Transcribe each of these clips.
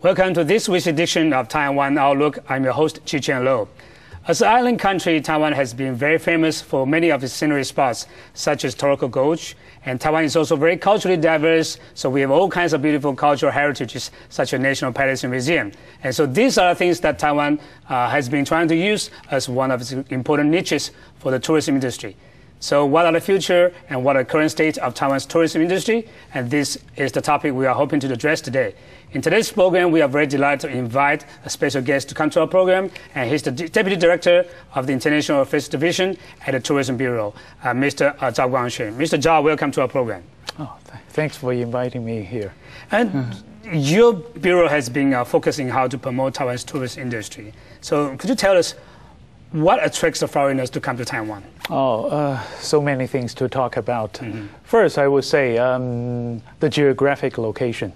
Welcome to this week's edition of Taiwan Outlook. I'm your host, Chi-Chen Lo. As an island country, Taiwan has been very famous for many of its scenery spots, such as Toroko Gorge. And Taiwan is also very culturally diverse, so we have all kinds of beautiful cultural heritages, such as National Palace and Museum. And so these are things that Taiwan has been trying to use as one of its important niches for the tourism industry. So what are the future and what are the current state of Taiwan's tourism industry? And this is the topic we are hoping to address today. In today's program, we are very delighted to invite a special guest to come to our program, and he's the Deputy Director of the International Affairs Division at the Tourism Bureau, Mr. Chao Kwang-shoung. Mr. Chao, welcome to our program. Oh, thanks for inviting me here. And your bureau has been focusing how to promote Taiwan's tourist industry. So could you tell us what attracts the foreigners to come to Taiwan? So many things to talk about. First, I would say the geographic location.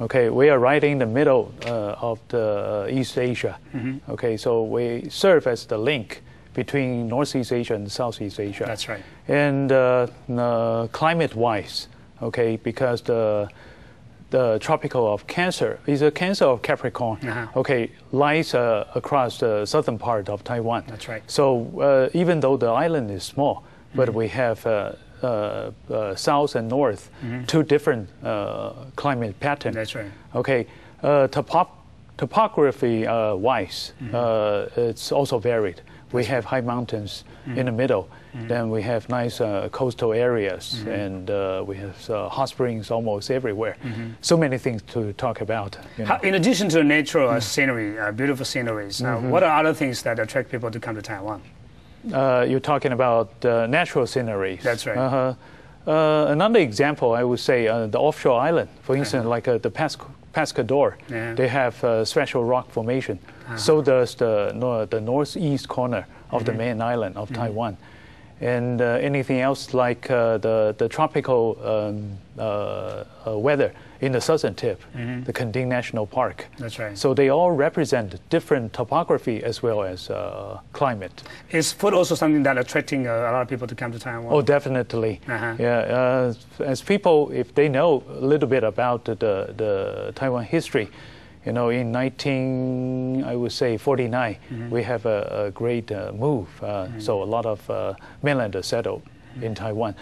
Okay, we are right in the middle of the East Asia. Okay, so we serve as the link between Northeast Asia and Southeast Asia. That's right. And climate-wise, okay, because the tropical of Cancer is a Cancer of Capricorn. Okay, lies across the southern part of Taiwan. That's right. So even though the island is small, but we have south and north, two different climate patterns. That's right. Okay, topography wise, it's also varied. We have high mountains in the middle. Then we have nice coastal areas, and we have hot springs almost everywhere. So many things to talk about. In addition to the natural scenery, beautiful sceneries, what are other things that attract people to come to Taiwan? You're talking about natural sceneries. That's right. Another example, I would say, the offshore island. For instance, like the Pescador, they have special rock formation. So does the northeast corner of the main island of Taiwan. And anything else like the tropical weather in the southern tip, the Kending National Park. That's right. So they all represent different topography as well as climate. Is food also something that attracting a lot of people to come to Taiwan? Oh, definitely. Yeah, as people, if they know a little bit about the Taiwan history, you know, in 1949, we have a great move. So a lot of mainlanders settled in Taiwan.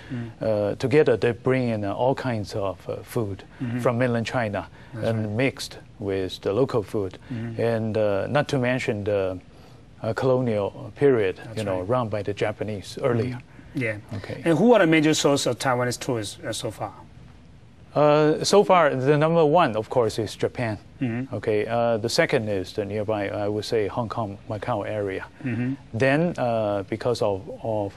Together, they bring in all kinds of food from mainland China and mixed with the local food. And not to mention the colonial period, run by the Japanese earlier. Yeah. Okay. And who are the major sources of Taiwanese tourists so far? So far, the number one, of course, is Japan. Okay, the second is the nearby, I would say, Hong Kong, Macau area. Then, because of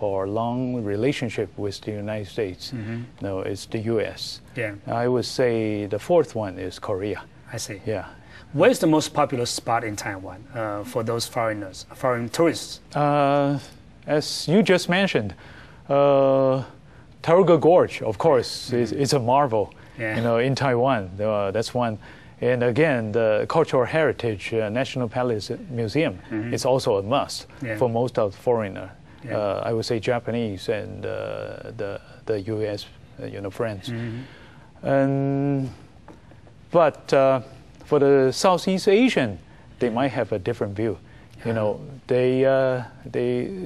our long relationship with the United States, it's the U.S. Yeah. I would say the fourth one is Korea. I see. Yeah. Where is the most popular spot in Taiwan for those foreigners, foreign tourists? As you just mentioned, Toroko Gorge, of course, is a marvel. In Taiwan, that's one. And again, the Cultural Heritage National Palace Museum is also a must for most of the foreigner. I would say Japanese and the U.S. Friends. But for the Southeast Asian, they might have a different view.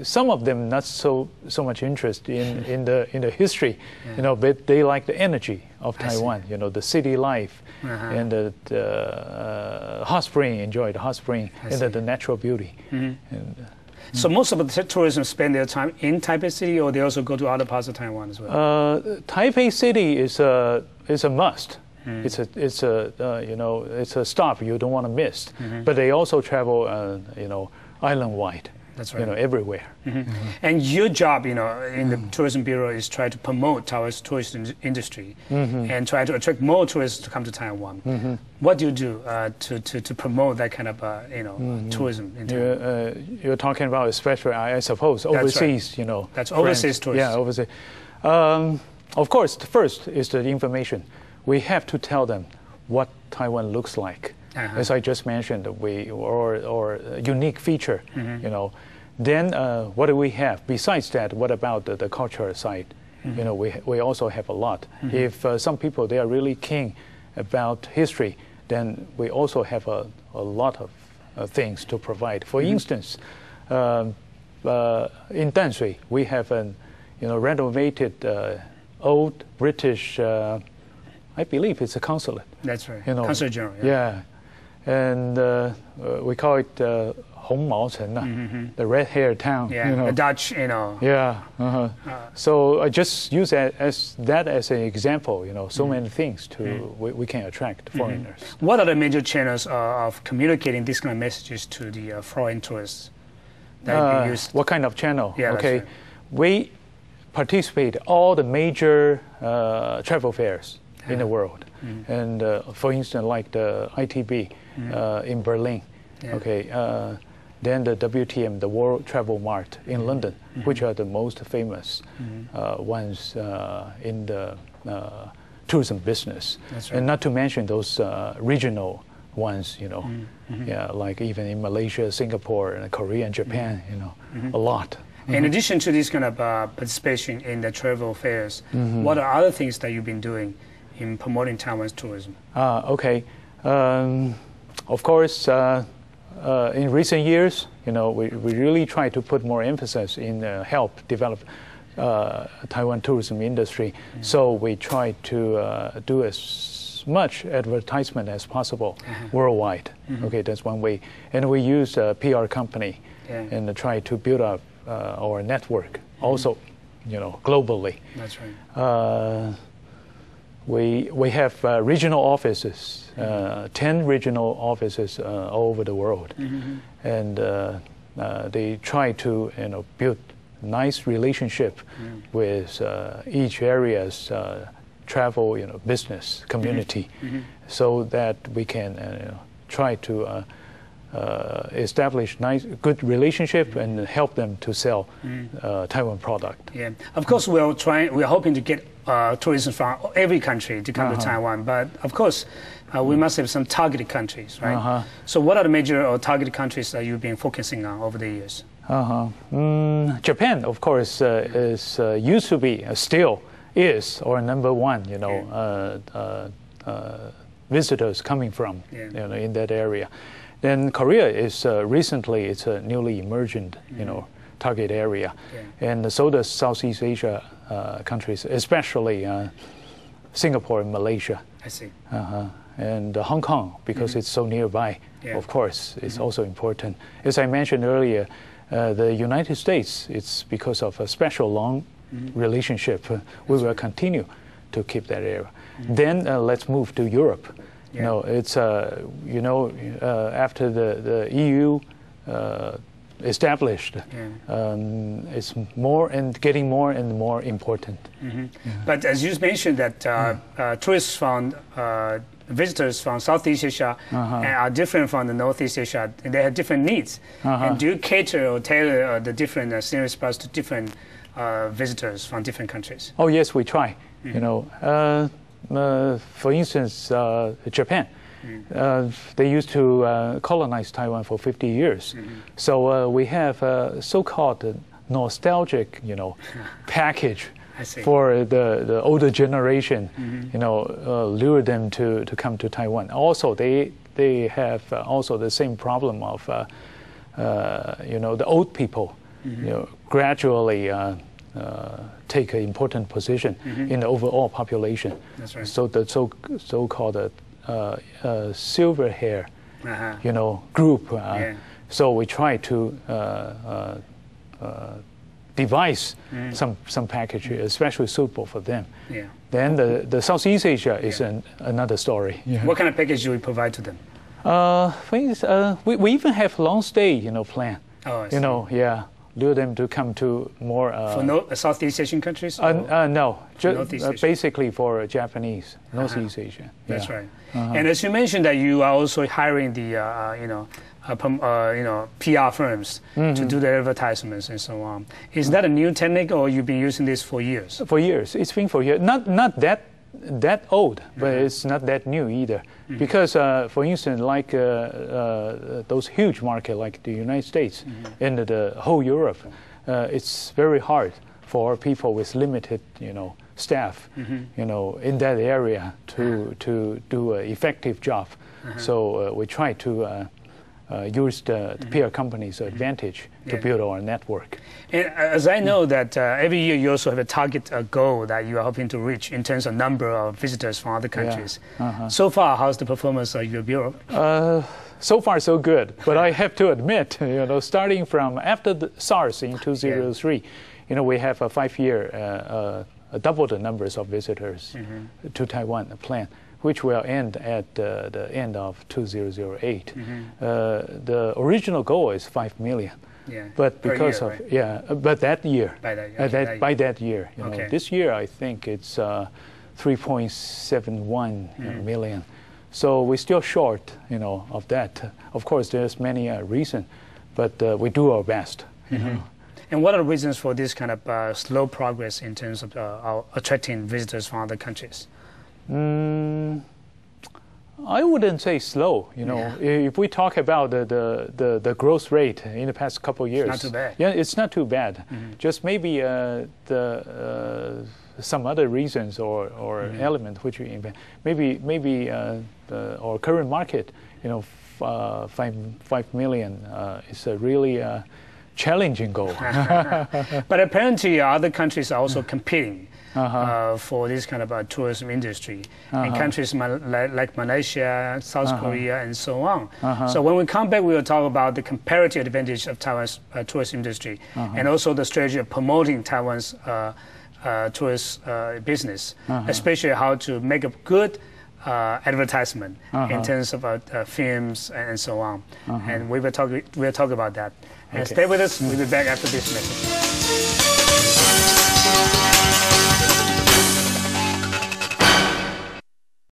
Some of them not so much interest in the history, but they like the energy of Taiwan. The city life and the hot spring. Enjoy the hot spring and the natural beauty. So most of the tourism spend their time in Taipei City, or they also go to other parts of Taiwan as well. Taipei City is a must. It's a stop you don't want to miss. But they also travel, island-wide. That's right. Everywhere. And your job, in the Tourism Bureau is try to promote Taiwan's tourist industry and try to attract more tourists to come to Taiwan. What do you do to promote that kind of, tourism? You're talking about especially, I suppose, overseas, That's overseas tourism. Yeah, overseas. Of course, the first is the information. We have to tell them what Taiwan looks like. As I just mentioned, or unique feature, Then what do we have? Besides that, what about the cultural side? We also have a lot. If some people, they are really keen about history, then we also have a lot of things to provide. For instance, in Int'l, we have an renovated old British, I believe it's a consulate. That's right. Consulate General. Yeah. And we call it the red-haired town. Yeah, the Dutch, Yeah. So I just use that as an example. So many things we can attract foreigners. What are the major channels of communicating these kind of messages to the foreign tourists that you use? What kind of channel? Yeah, okay, right. We participate all the major travel fairs in the world, and for instance, like the ITB in Berlin. Yeah. Okay. Then the WTM, the World Travel Mart in London, which are the most famous ones in the tourism business. That's right. And not to mention those regional ones, yeah, like even in Malaysia, Singapore, and Korea, and Japan, a lot. In addition to this kind of participation in the travel fairs, what are other things that you've been doing in promoting Taiwan's tourism? Okay. Of course, in recent years, we really try to put more emphasis in help develop Taiwan tourism industry. So we try to do as much advertisement as possible worldwide. Okay, that's one way. And we use a PR company and try to build up our network also, globally. That's right. We have regional offices, 10 regional offices all over the world, and they try to build nice relationship with each area's travel business community, so that we can try to establish good relationship and help them to sell Taiwan product. Yeah, of course we're hoping to get tourism from every country to come to Taiwan, but of course we must have some targeted countries, right? So what are the major or targeted countries that you've been focusing on over the years? Japan, of course, is used to be, still is, or number one, visitors coming from in that area. Then Korea is recently, it's a newly emergent, target area, and so does Southeast Asia countries, especially Singapore and Malaysia. I see. And Hong Kong, because it's so nearby, of course, it's also important. As I mentioned earlier, the United States, it's because of a special long relationship. We will continue to keep that area. Then let's move to Europe. It's after the EU established, it's more and getting more and more important. But as you mentioned, that tourists from visitors from Southeast Asia are different from the Northeast Asia, and they have different needs. And do you cater or tailor the different scenery spots to different visitors from different countries? Oh yes, we try. For instance, Japan. They used to colonize Taiwan for 50 years. So we have a so-called nostalgic, package for the older generation, lure them to come to Taiwan. Also, they have also the same problem of, the old people, gradually take an important position in the overall population. That's right. So the so-called silver hair, group. So we try to devise some package, especially suitable for them. Then the Southeast Asia is another story. What kind of package do we provide to them? We even have long stay, plan. Oh, I see. Lure them to come to more. For Southeast Asian countries? No, basically for Japanese, Northeast Asia. That's right. And as you mentioned that you are also hiring the PR firms to do the advertisements and so on. Is that a new technique, or you've been using this for years? For years, it's been for years. Not that old, but it's not that new either. Because, for instance, like those huge markets like the United States and the whole Europe, it's very hard for people with limited, staff, in that area to do an effective job So we try to use the peer companies' advantage to build our network. And as I know that every year you also have a target, a goal that you are hoping to reach in terms of number of visitors from other countries. So far, how's the performance of your bureau? So far, so good. But I have to admit, starting from after the SARS in 2003, we have a 5-year double the numbers of visitors to Taiwan plan, which will end at the end of 2008. The original goal is 5 million. But because of but that year, by that year, this year I think it's 3.71 million. So we're still short, of that. Of course, there's many reasons, but we do our best. And what are the reasons for this kind of slow progress in terms of attracting visitors from other countries? I wouldn't say slow. If we talk about the growth rate in the past couple of years, it's not too bad. Yeah, it's not too bad. Just maybe some other reasons or element which we invent. Maybe our current market, 5 million is a really challenging goal. But apparently other countries are also competing for this kind of tourism industry. And countries like Malaysia, South Korea, and so on. So when we come back, we will talk about the comparative advantage of Taiwan's tourist industry and also the strategy of promoting Taiwan's tourist business, especially how to make a good advertisement in terms of films and so on. And we will talk about that. And stay with us. We'll be back after this message.